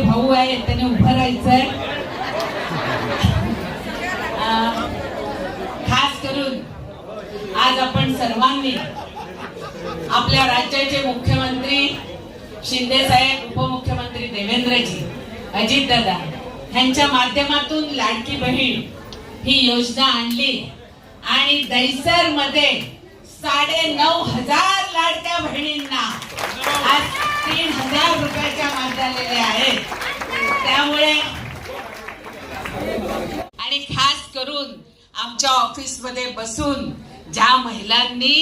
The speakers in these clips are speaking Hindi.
भाऊ आहे त्याने उभं राहायचंय. खास करून आज आपण सर्वांनी आपल्या राज्याचे मुख्यमंत्री शिंदे साहेब, उपमुख्यमंत्री देवेंद्रजी, अजित दादा यांच्या माध्यमातून लाडकी बहीण ही योजना आणली आणि दहिसर मध्ये 9,500 लाडक्या बहिणींना आज 3,000 रुपयाच्या मानलेले आहेत. त्यामुळे आणि खास करून आमच्या ऑफिस मध्ये बसून ज्या महिलांनी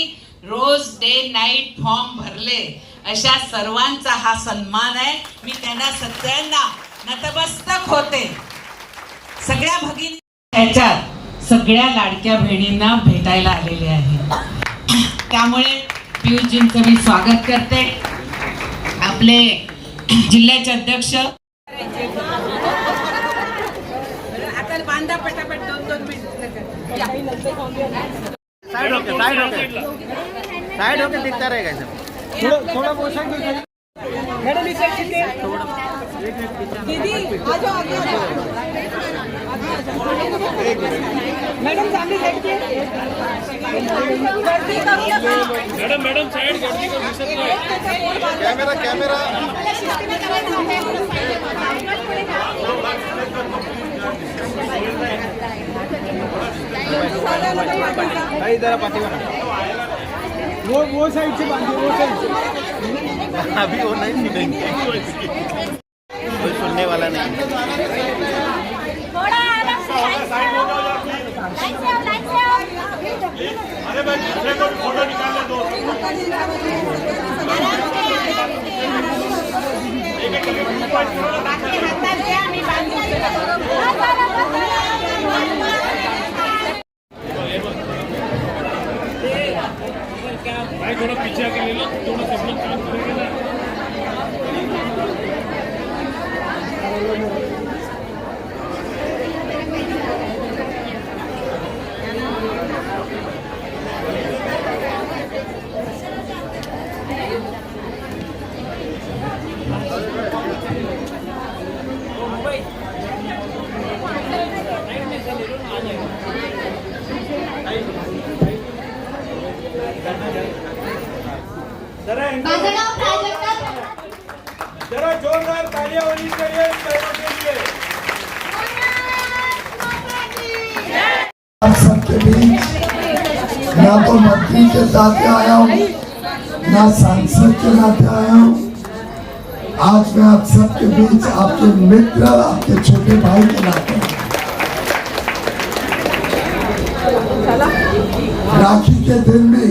रोज डे नाईट फॉर्म भरले अशा सर्वांचा हा सन्मान आहे. मी त्यांना सगळ्यांना नतमस्तक होते. सगळ्या भगिनी ह्याच्यात सगळ्या लाडक्या बहिणींना भेटायला आलेले आहे. त्यामुळे पियुषजींचं मी स्वागत करते. आपले जिल्ह्याचे अध्यक्ष आता बांधा पटापट 2-2 मिनिट साइड होके दिखता रहेगा सब. थोड़ा पोषण मैडम दीदी आ जाओ मैडम सामने बैठिए. मैडम साइड गर्दी को दिसत नाही. कैमरा इधर वो साइड से बांधिए, वो साइड से. अभी वो नहीं छूटेंगे, कोई सुनने वाला नहीं. अरे भाई दूसरे को फोटो निकालने दो. भाई थोड़ा पीछे आके ले लो, थोड़ा सब लोग काम करेंगे ना. जरा जोरदार तालियां होनी चाहिए इस बहनों के लिए. आप सबके बीच ना तो मंत्री के नाते आया हूँ, ना सांसद के नाते आया हूँ. आज मैं आप सबके बीच आपके मित्र, आपके छोटे भाई के नाते राखी के दिन भी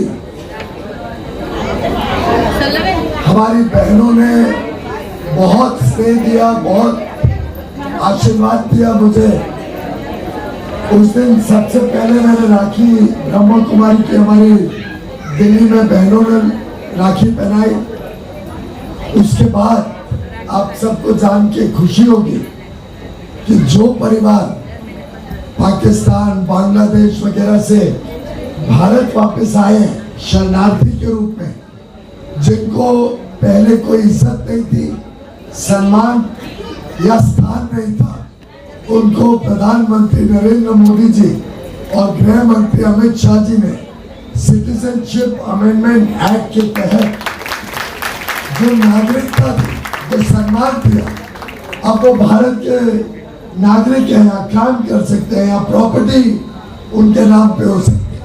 हमारी बहनों ने बहुत स्नेह दिया, बहुत आशीर्वाद दिया मुझे. उस दिन सबसे पहले मैंने राखी ब्रह्मा कुमारी की हमारी दिल्ली में बहनों ने राखी पहनाई. उसके बाद आप सबको जान के खुशी होगी कि जो परिवार पाकिस्तान, बांग्लादेश वगैरह से भारत वापस आए शरणार्थी के रूप में, जिनको पहले कोई इज्जत नहीं थी, सम्मान या स्थान नहीं था, उनको प्रधानमंत्री नरेंद्र मोदी जी और गृह मंत्री अमित शाह जी ने सिटीजनशिप अमेंडमेंट एक्ट के तहत जो नागरिकता थी, जो सम्मान दिया, अब वो भारत के नागरिक हैं, यहाँ काम कर सकते हैं, यहाँ प्रॉपर्टी उनके नाम पे हो सकती है.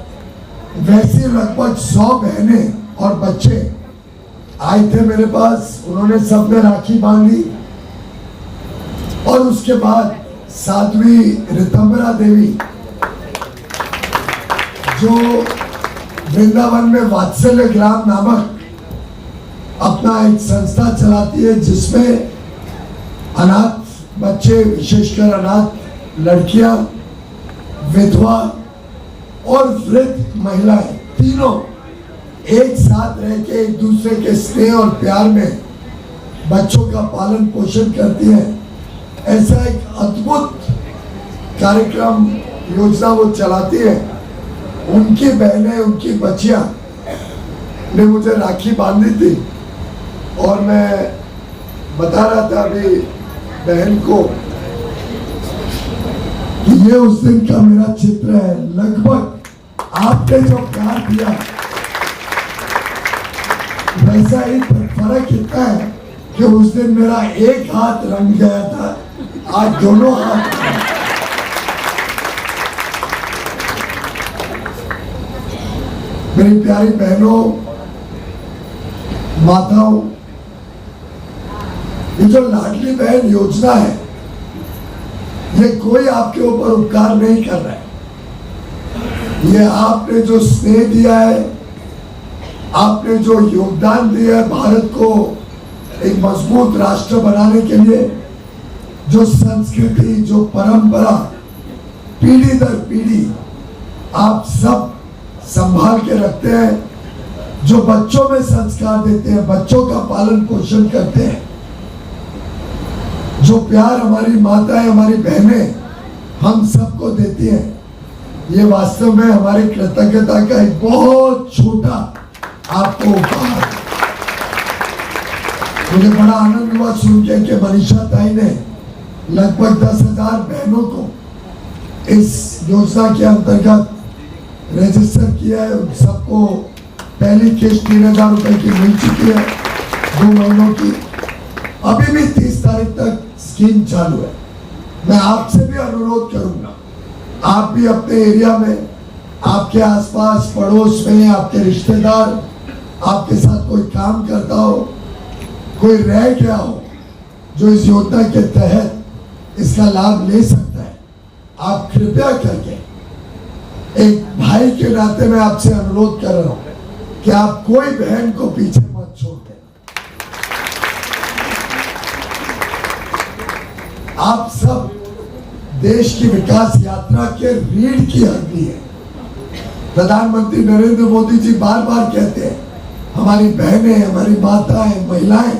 वैसे लगभग 100 बहनें और बच्चे आए थे मेरे पास. उन्होंने सबने राखी बांधी और उसके बाद साध्वी ऋतंबरा देवी जो वृंदावन में वात्सल्य ग्राम नामक अपना एक संस्था चलाती है, जिसमें अनाथ बच्चे, विशेषकर अनाथ लड़कियां, विधवा और वृद्ध महिलाएं तीनों एक साथ रह के एक दूसरे के स्नेह और प्यार में बच्चों का पालन पोषण करती है. ऐसा एक अद्भुत कार्यक्रम योजना वो चलाती है. उनकी बहनें, उनकी बच्चियां ने मुझे राखी बांधी थी और मैं बता रहा था अभी बहन को कि ये उस दिन का मेरा चित्र है। लगभग आपने जो प्यार दिया वैसा ही फर्क इतना है कि उस दिन मेरा एक हाथ रंग गया था, आज दोनों हाथ। मेरी प्यारी बहनों, माताओं, ये जो लाडली बहन योजना है, ये कोई आपके ऊपर उपकार नहीं कर रहा है। ये आपने जो स्नेह दिया है, आपने जो योगदान दिया है भारत को एक मजबूत राष्ट्र बनाने के लिए, जो संस्कृति, जो परंपरा पीढ़ी दर पीढ़ी आप सब संभाल के रखते हैं, जो बच्चों में संस्कार देते हैं, बच्चों का पालन पोषण करते हैं, जो प्यार हमारी माताएं, हमारी बहनें हम सबको देती हैं, ये वास्तव में हमारी कृतज्ञता का एक बहुत छोटा आपको उपहार। मुझे बड़ा आनंद हुआ सुन के कि मनीषा ताई ने लगभग 10,000 बहनों को इस योजना के अंतर्गत रजिस्टर किया है। उन सबको पहली किस्त 3,000 रुपए की मिल चुकी है 2 महीनों की। अभी भी 30 तारीख तक स्कीम चालू है। मैं आपसे भी अनुरोध करूंगा, आप भी अपने एरिया में, आपके आसपास पड़ोस में, आपके रिश्तेदार आपके साथ कोई काम करता हो, कोई रह गया हो जो इस योजना के तहत इसका लाभ ले सकता है, आप कृपया करके, एक भाई के नाते मैं आपसे अनुरोध कर रहा हूं कि आप कोई बहन को पीछे मत छोड़ दें। आप सब देश की विकास यात्रा के रीढ़ की हड्डी है। प्रधानमंत्री नरेंद्र मोदी जी बार बार कहते हैं, हमारी बहनें, हमारी माताएं, महिलाएं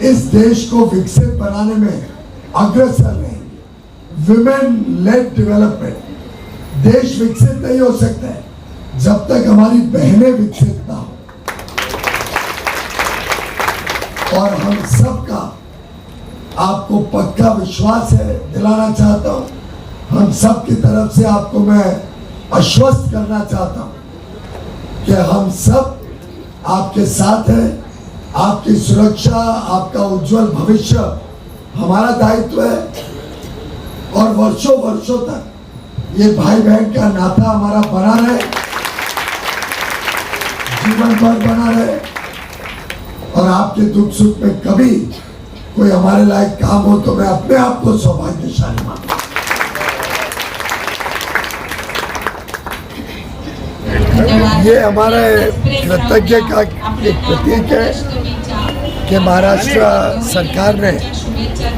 इस देश को विकसित बनाने में अग्रसर रहेंगी। Women lead development. देश विकसित नहीं हो सकता है जब तक हमारी बहनें विकसित ना हो। और हम सबका आपको पक्का विश्वास है, दिलाना चाहता हूं, हम सब की तरफ से आपको मैं आश्वस्त करना चाहता हूं कि हम सब आपके साथ हैं। आपकी सुरक्षा, आपका उज्जवल भविष्य हमारा दायित्व है और वर्षों वर्षों तक ये भाई बहन का नाता हमारा बना रहे, जीवन भर बना रहे और आपके दुख सुख में कभी कोई हमारे लायक काम हो तो मैं अपने आप को सौभाग्यशाली मानता हूं। ये हमारे कृतज्ञ का एक प्रतीक है कि महाराष्ट्र सरकार ने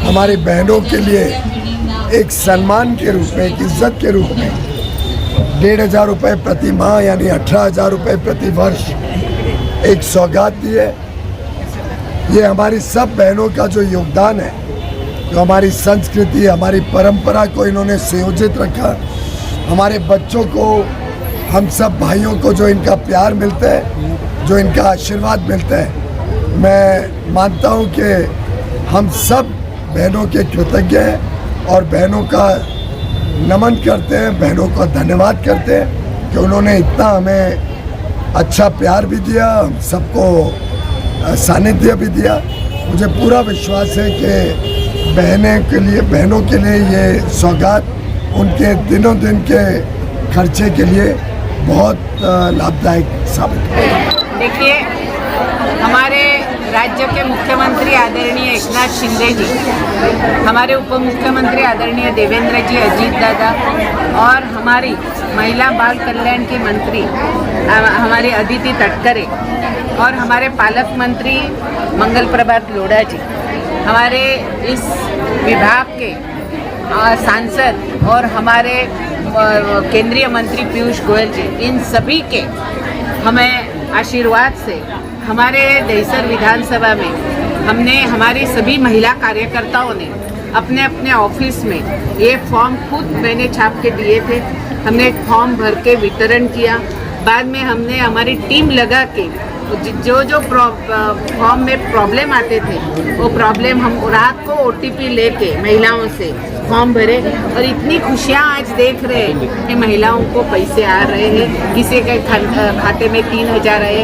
हमारी बहनों के लिए एक सम्मान के रूप में, एक इज्जत के रूप में 1,500 रुपये प्रति माह यानी 18,000 रुपये प्रति वर्ष एक सौगात दी है। ये हमारी सब बहनों का जो योगदान है, जो हमारी संस्कृति, हमारी परंपरा को इन्होंने संयोजित रखा, हमारे बच्चों को, हम सब भाइयों को जो इनका प्यार मिलता है, जो इनका आशीर्वाद मिलता है, मैं मानता हूं कि हम सब बहनों के कृतज्ञ हैं और बहनों का नमन करते हैं, बहनों का धन्यवाद करते हैं कि उन्होंने इतना हमें अच्छा प्यार भी दिया, हम सबको सानिध्य भी दिया। मुझे पूरा विश्वास है कि बहनों के लिए ये सौगात उनके दिनों दिन के खर्चे के लिए बहुत लाभदायक साबित होगा। देखिए, हमारे राज्य के मुख्यमंत्री आदरणीय एकनाथ शिंदे जी, हमारे उप मुख्यमंत्री आदरणीय देवेंद्र जी, अजीत दादा और हमारी महिला बाल कल्याण की मंत्री हमारी अदिति तटकरे और हमारे पालक मंत्री मंगल प्रभात लोढ़ा जी, हमारे इस विभाग के सांसद और हमारे केंद्रीय मंत्री पीयूष गोयल जी, इन सभी के हमें आशीर्वाद से हमारे दहिसर विधानसभा में हमने, हमारी सभी महिला कार्यकर्ताओं ने अपने अपने ऑफिस में ये फॉर्म खुद मैंने छाप के दिए थे। हमने फॉर्म भर के वितरण किया। बाद में हमने हमारी टीम लगा के जो फॉर्म में प्रॉब्लम आते थे वो प्रॉब्लम हम रात को OTP लेके महिलाओं से फॉर्म भरे और इतनी खुशियाँ आज देख रहे हैं कि महिलाओं को पैसे आ रहे हैं, किसी के खाते में 3,000 आए,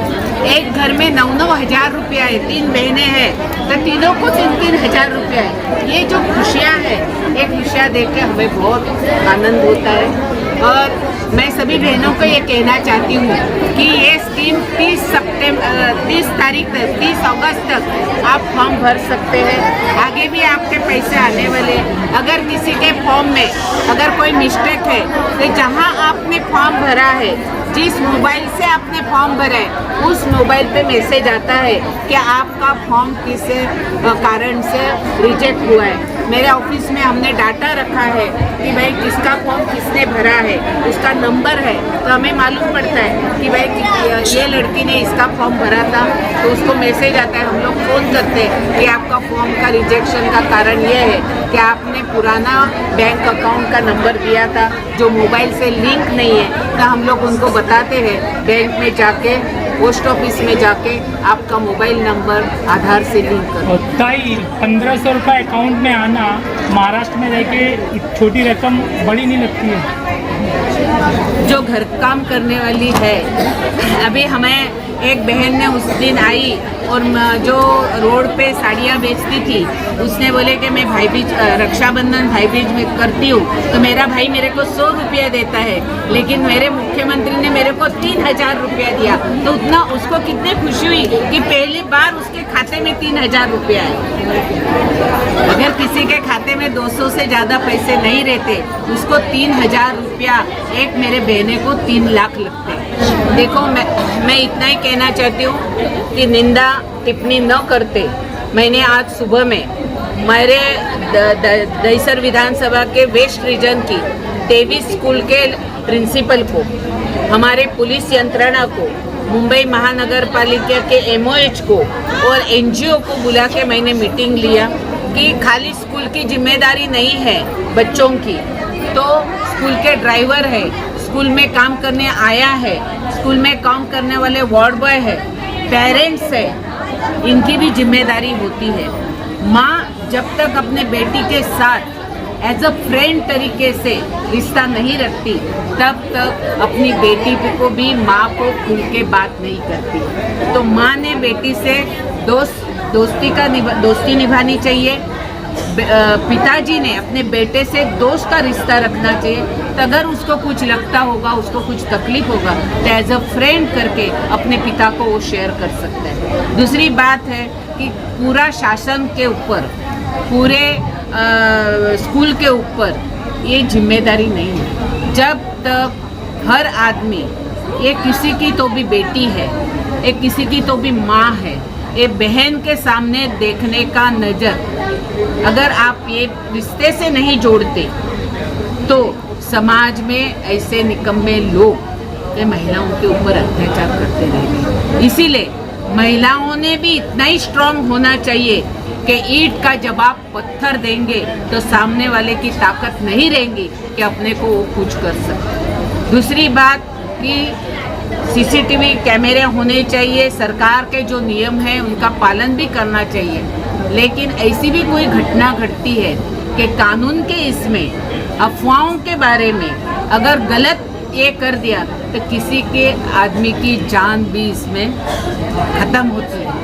एक घर में 9-9 हज़ार रुपया है, 3 बहनें हैं तो तीनों को 3-3 हज़ार रुपया है। ये जो खुशियाँ हैं, ये खुशियाँ देख के हमें बहुत आनंद होता है। और मैं सभी बहनों को ये कहना चाहती हूँ कि ये स्कीम 30 तारीख तक 30 अगस्त तक आप फॉर्म भर सकते हैं। आगे भी आपके पैसे आने वाले। अगर किसी के फॉर्म में अगर कोई मिस्टेक है तो जहाँ आपने फॉर्म भरा है, जिस मोबाइल से आपने फॉर्म भरा है उस मोबाइल पे मैसेज आता है कि आपका फॉर्म किस कारण से रिजेक्ट हुआ है। मेरे ऑफिस में हमने डाटा रखा है कि भाई किसका फॉर्म किसने भरा है, उसका नंबर है, तो हमें मालूम पड़ता है कि भाई ये लड़की ने इसका फॉर्म भरा था, तो उसको मैसेज आता है। हम लोग फ़ोन करते हैं कि आपका फॉर्म का रिजेक्शन का कारण ये है कि आपने पुराना बैंक अकाउंट का नंबर दिया था जो मोबाइल से लिंक नहीं है, तो हम लोग उनको बताते हैं बैंक में जाके, पोस्ट ऑफिस में जाके आपका मोबाइल नंबर आधार से लिंक करो। ताई 1500 रुपये अकाउंट में आना महाराष्ट्र में रह के छोटी रकम बड़ी नहीं लगती है। जो घर काम करने वाली है, अभी हमें एक बहन ने उस दिन आई और जो रोड पे साड़ियाँ बेचती थी उसने बोले कि मैं भाईबीज रक्षाबंधन भाईबीज में करती हूँ, तो मेरा भाई मेरे को 100 रुपया देता है, लेकिन मेरे मुख्यमंत्री ने मेरे को 3,000 रुपया दिया। तो उतना उसको कितनी खुशी हुई कि पहली बार उसके खाते में 3,000 रुपया है। अगर किसी के खाते में 200 से ज़्यादा पैसे नहीं रहते, उसको 3,000 रुपया, एक मेरे बहने को 3 लाख लगते। देखो, मैं इतना ही कहना चाहती हूँ कि निंदा टिप्पणी न करते। मैंने आज सुबह में मेरे दहीसर विधानसभा के वेस्ट रीजन की 23 स्कूल के प्रिंसिपल को, हमारे पुलिस यंत्रणा को, मुंबई महानगर पालिका के MOH को और NGO को बुला के मैंने मीटिंग लिया कि खाली स्कूल की जिम्मेदारी नहीं है बच्चों की, तो स्कूल के ड्राइवर है, स्कूल में काम करने आया है, स्कूल में काम करने वाले वार्ड बॉय है, पेरेंट्स है, इनकी भी जिम्मेदारी होती है। माँ जब तक अपने बेटी के साथ एज अ फ्रेंड तरीके से रिश्ता नहीं रखती, तब तक अपनी बेटी को भी माँ को खुल के बात नहीं करती। तो माँ ने बेटी से दोस्ती निभानी चाहिए। पिताजी ने अपने बेटे से दोस्त का रिश्ता रखना चाहिए। तो अगर उसको कुछ लगता होगा, उसको कुछ तकलीफ होगा, तो एज अ फ्रेंड करके अपने पिता को वो शेयर कर सकते हैं। दूसरी बात है कि पूरा शासन के ऊपर, पूरे स्कूल के ऊपर ये जिम्मेदारी नहीं है। जब तक हर आदमी, ये किसी की तो भी बेटी है, ये किसी की तो भी माँ है, ये बहन के सामने देखने का नज़र अगर आप ये रिश्ते से नहीं जोड़ते, तो समाज में ऐसे निकम्मे लोग ये महिलाओं के ऊपर अत्याचार करते रहेंगे। इसीलिए महिलाओं ने भी इतना ही स्ट्रांग होना चाहिए कि ईंट का जवाब पत्थर देंगे तो सामने वाले की ताकत नहीं रहेगी कि अपने को वो कुछ कर सके। दूसरी बात कि CCTV कैमरे होने चाहिए, सरकार के जो नियम हैं उनका पालन भी करना चाहिए। लेकिन ऐसी भी कोई घटना घटती है कि कानून के इसमें अफवाहों के बारे में अगर गलत ये कर दिया तो किसी के आदमी की जान भी इसमें ख़त्म होती है,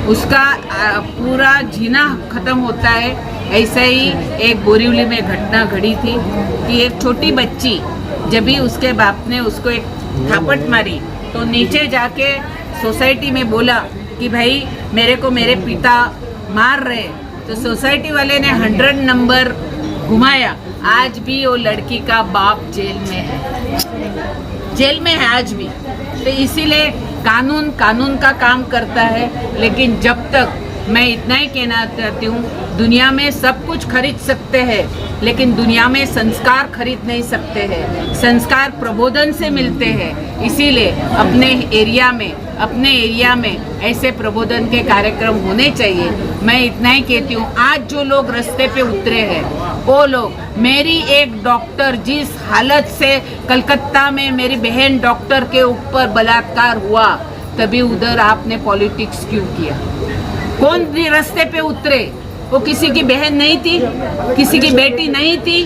उसका पूरा जीना ख़त्म होता है। ऐसे ही एक बोरीवली में घटना घटी थी कि एक छोटी बच्ची, जब भी उसके बाप ने उसको एक थापट मारी तो नीचे जाके सोसाइटी में बोला कि भाई मेरे को मेरे पिता मार रहे, तो सोसाइटी वाले ने 100 नंबर घुमाया। आज भी वो लड़की का बाप जेल में है आज भी। तो इसीलिए कानून का काम करता है। लेकिन जब तक, मैं इतना ही कहना चाहती हूँ, दुनिया में सब कुछ खरीद सकते हैं, लेकिन दुनिया में संस्कार खरीद नहीं सकते हैं। संस्कार प्रबोधन से मिलते हैं। इसीलिए अपने एरिया में ऐसे प्रबोधन के कार्यक्रम होने चाहिए। मैं इतना ही कहती हूँ, आज जो लोग रास्ते पे उतरे हैं वो लोग, मेरी एक डॉक्टर जिस हालत से कलकत्ता में मेरी बहन डॉक्टर के ऊपर बलात्कार हुआ, तभी उधर आपने पॉलिटिक्स क्यों किया? कौन भी रास्ते पे उतरे? वो किसी की बहन नहीं थी, किसी की बेटी नहीं थी,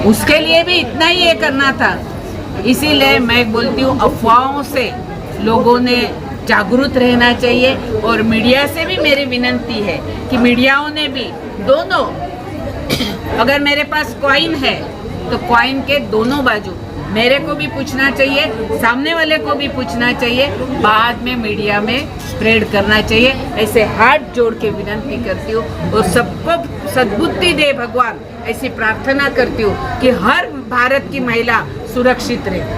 उसके लिए भी इतना ही ये करना था। इसीलिए मैं बोलती हूँ अफवाहों से लोगों ने जागरूक रहना चाहिए। और मीडिया से भी मेरी विनती है कि मीडियाओं ने भी दोनों, अगर मेरे पास कॉइन है तो कॉइन के दोनों बाजू मेरे को भी पूछना चाहिए, सामने वाले को भी पूछना चाहिए, बाद में मीडिया में स्प्रेड करना चाहिए। ऐसे हाथ जोड़ के विनती करती हूँ और सबको सद्बुद्धि दे भगवान, ऐसी प्रार्थना करती हूँ कि हर भारत की महिला सुरक्षित रहे।